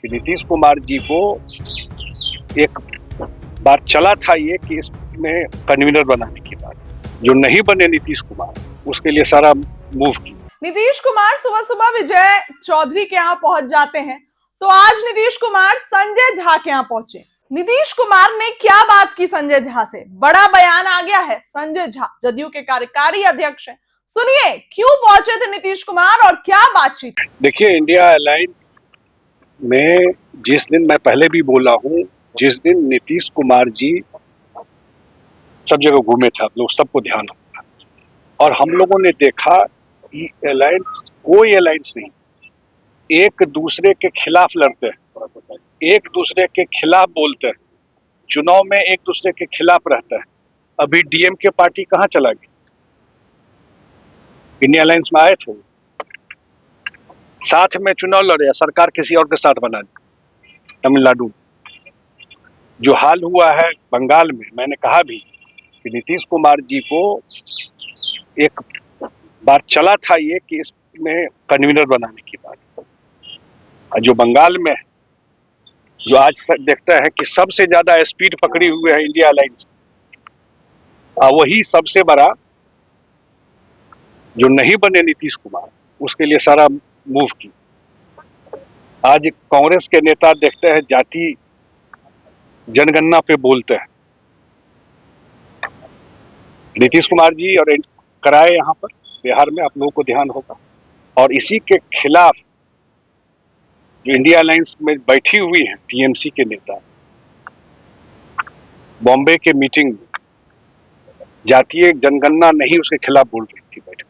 कि नीतीश कुमार जी को एक बार चला था ये कि इसमें कन्वीनर बनाने की बात, जो नहीं बने नीतीश कुमार, उसके लिए सारा मूव किया। नीतीश कुमार सुबह सुबह विजय चौधरी के यहाँ पहुंच जाते हैं, तो आज नीतीश कुमार संजय झा के यहाँ पहुंचे। नीतीश कुमार ने क्या बात की संजय झा से, बड़ा बयान आ गया है। संजय झा जदयू के कार्यकारी अध्यक्ष हैं। सुनिए क्यों पहुंचे थे नीतीश कुमार और क्या बातचीत। देखिए, इंडिया अलायंस में जिस दिन, मैं पहले भी बोला हूं, जिस दिन नीतीश कुमार जी सब जगह घूमे थे, आप लोग सबको ध्यान होगा, और हम लोगों ने देखा कि अलायंस कोई अलायंस नहीं, एक दूसरे के खिलाफ लड़ते हैं, एक दूसरे के खिलाफ बोलते हैं, चुनाव में एक दूसरे के खिलाफ रहता है। अभी डीएमके पार्टी कहाँ चला गई? इंडिया अलायंस में आए थे, साथ में चुनाव लड़े, सरकार किसी और के साथ बना दी। तमिलनाडु जो हाल हुआ है बंगाल में, मैंने कहा भी कि नीतीश कुमार जी को एक बार चला था ये कि इसमें कन्वीनर बनाने की बात, जो बंगाल में जो आज देखते हैं कि सबसे ज्यादा स्पीड पकड़ी हुई है इंडिया अलायंस, वही सबसे बड़ा जो नहीं बने नीतीश कुमार, उसके लिए सारा मूव किया। आज कांग्रेस के नेता देखते हैं जाति जनगणना पे बोलते हैं, नीतीश कुमार जी और कराए यहाँ पर बिहार में, आप लोगों को ध्यान होगा, और इसी के खिलाफ जो इंडिया अलायंस में बैठी हुई है टीएमसी के नेता, बॉम्बे के मीटिंग में जातीय जनगणना नहीं, उसके खिलाफ बोल रही थी बैठक,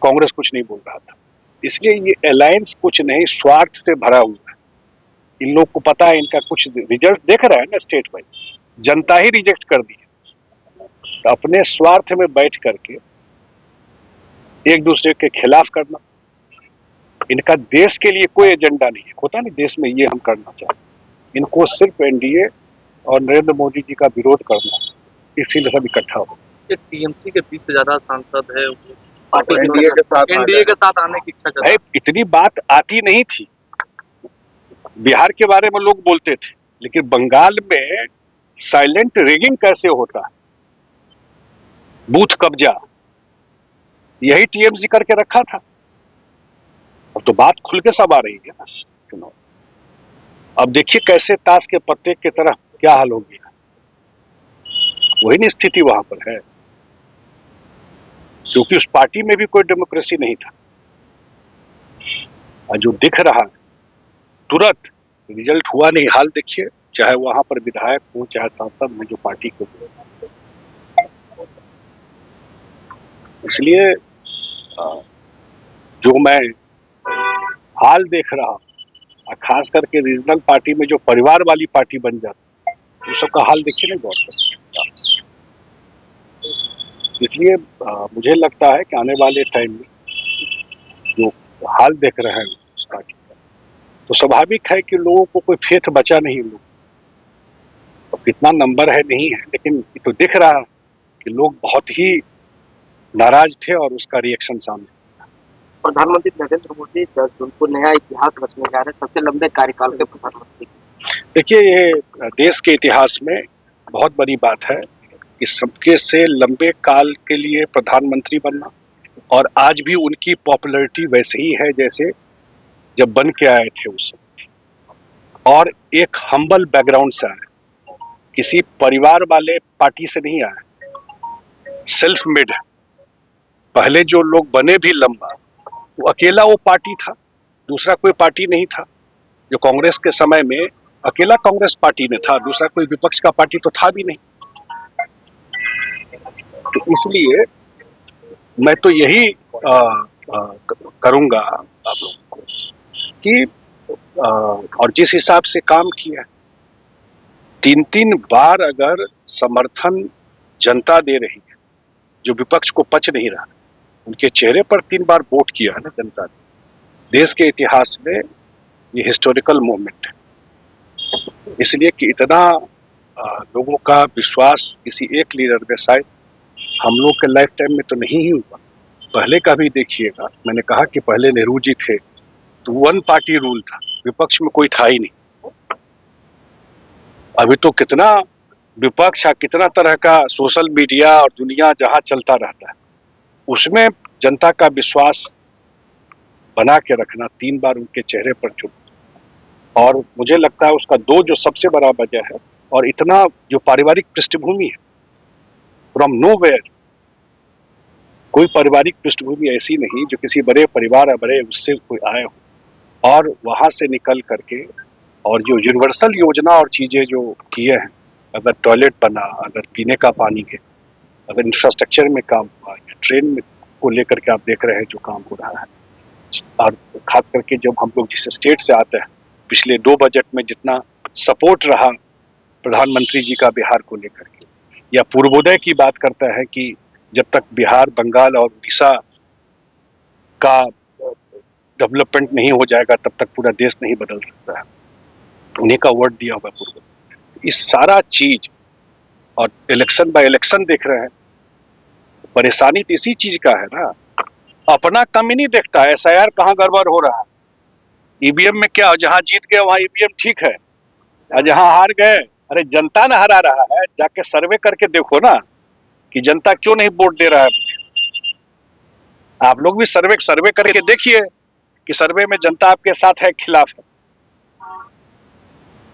कांग्रेस कुछ नहीं बोल रहा था। इसलिए ये अलायंस कुछ नहीं, स्वार्थ से भरा हुआ है। इन लोग को पता है, इनका कुछ रिजल्ट देख रहा है ना, स्टेट वाइज जनता ही रिजेक्ट कर दी है, तो अपने स्वार्थ में बैठ करके एक दूसरे के खिलाफ करना, इनका देश के लिए कोई एजेंडा नहीं है। होता नहीं देश में ये हम करना चाहते, इनको सिर्फ एनडीए और नरेंद्र मोदी जी का विरोध करना, इसीलिए सब इकट्ठा हो। टीएमसी के 20 से ज्यादा सांसद है, पार्टी एनडीए के साथ आने की इच्छा कर, इतनी बात आती नहीं थी। बिहार के बारे में लोग बोलते थे, लेकिन बंगाल में साइलेंट रिगिंग कैसे होता है, बूथ कब्जा, यही टीएमसी करके रखा था। अब तो बात खुल के सब आ रही है ना। अब देखिए कैसे ताश के पत्ते की तरह क्या हाल हो गया, वही नहीं स्थिति वहां पर है, क्योंकि उस पार्टी में भी कोई डेमोक्रेसी नहीं था। और जो दिख रहा है तुरंत रिजल्ट हुआ नहीं, हाल देखिए, चाहे वहां पर विधायक हो चाहे सांसद में जो पार्टी को, इसलिए जो मैं हाल देख रहा हूं, खास करके रीजनल पार्टी में जो परिवार वाली पार्टी बन जाती है, उस सबका हाल देखिए ना गौर कर। इसलिए मुझे लगता है कि आने वाले टाइम में जो हाल देख रहे हैं उस पार्टी का, तो स्वाभाविक है कि लोगों को कोई फेथ बचा नहीं। लोग तो कितना नंबर है नहीं है, लेकिन तो दिख रहा है कि लोग बहुत ही नाराज थे और उसका रिएक्शन सामने। प्रधानमंत्री नरेंद्र मोदी 10 जून को नया इतिहास रचने जा रहे हैं, सबसे लंबे कार्यकाल के प्रधानमंत्री। देखिए, ये देश के इतिहास में बहुत बड़ी बात है कि सबके से लंबे काल के लिए प्रधानमंत्री बनना, और आज भी उनकी पॉपुलैरिटी वैसे ही है जैसे जब बन के आए थे उस समय, और एक हम्बल बैकग्राउंड से आए, किसी परिवार वाले पार्टी से नहीं आए, सेल्फ मेड। पहले जो लोग बने भी लंबा, वो अकेला वो पार्टी था, दूसरा कोई पार्टी नहीं था। जो कांग्रेस के समय में अकेला कांग्रेस पार्टी में था, दूसरा कोई विपक्ष का पार्टी तो था भी नहीं। तो इसलिए मैं तो यही करूंगा आप लोगों को कि और जिस हिसाब से काम किया, 3 बार अगर समर्थन जनता दे रही है, जो विपक्ष को पच नहीं रहा, उनके चेहरे पर 3 बार वोट किया है ना जनता ने, देश के इतिहास में ये हिस्टोरिकल मोमेंट है। इसलिए कि इतना लोगों का विश्वास किसी एक लीडर में शायद हम लोग के लाइफ टाइम में तो नहीं ही हुआ। पहले का भी देखिएगा, मैंने कहा कि पहले नेहरू जी थे, तो वन पार्टी रूल था, विपक्ष में कोई था ही नहीं। अभी तो कितना विपक्ष, कितना तरह का सोशल मीडिया और दुनिया जहां चलता रहता है, उसमें जनता का विश्वास बना के रखना 3 बार उनके चेहरे पर चुप, और मुझे लगता है उसका जो सबसे बड़ा वजह है, और इतना जो पारिवारिक पृष्ठभूमि है, फ्रॉम नोवेयर, कोई पारिवारिक पृष्ठभूमि ऐसी नहीं जो किसी बड़े परिवार या बड़े उससे कोई आए हो, और वहां से निकल करके और जो यूनिवर्सल योजना और चीजें जो किए हैं, अगर टॉयलेट बना, अगर पीने का पानी के, अगर इंफ्रास्ट्रक्चर में काम हुआ, या ट्रेन में को लेकर के आप देख रहे हैं जो काम हो रहा है, और खास करके जब हम लोग जिस स्टेट से आते हैं, पिछले 2 बजट में जितना सपोर्ट रहा प्रधानमंत्री जी का बिहार को लेकर के, या पूर्वोदय की बात करता है कि जब तक बिहार, बंगाल और उड़ीसा का डेवलपमेंट नहीं हो जाएगा तब तक पूरा देश नहीं बदल सकता है, उन्हीं का वर्ड दिया हुआ पूर्वोदय। इस सारा चीज, और इलेक्शन बाय इलेक्शन देख रहे हैं, परेशानी तो इसी चीज का है ना, अपना कम ही नहीं देखता है, SIR कहाँ गड़बड़ हो रहा है, ईवीएम में क्या, जहां जीत गए वहां ईवीएम ठीक है, और जहां हार गए, अरे जनता ने हरा रहा है, जाके सर्वे करके देखो ना कि जनता क्यों नहीं वोट दे रहा है मुझे। आप लोग भी सर्वे करके देखिए कि सर्वे में जनता आपके साथ है, खिलाफ है।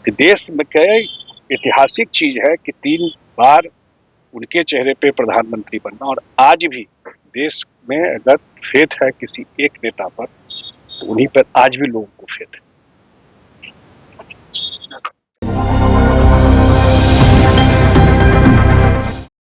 कि देश में क्या ऐतिहासिक चीज है कि 3 बार उनके चेहरे पे प्रधानमंत्री बनना, और आज भी देश में अगर फेथ है किसी एक नेता पर, तो उन्हीं पर आज भी लोगों को फेथ है।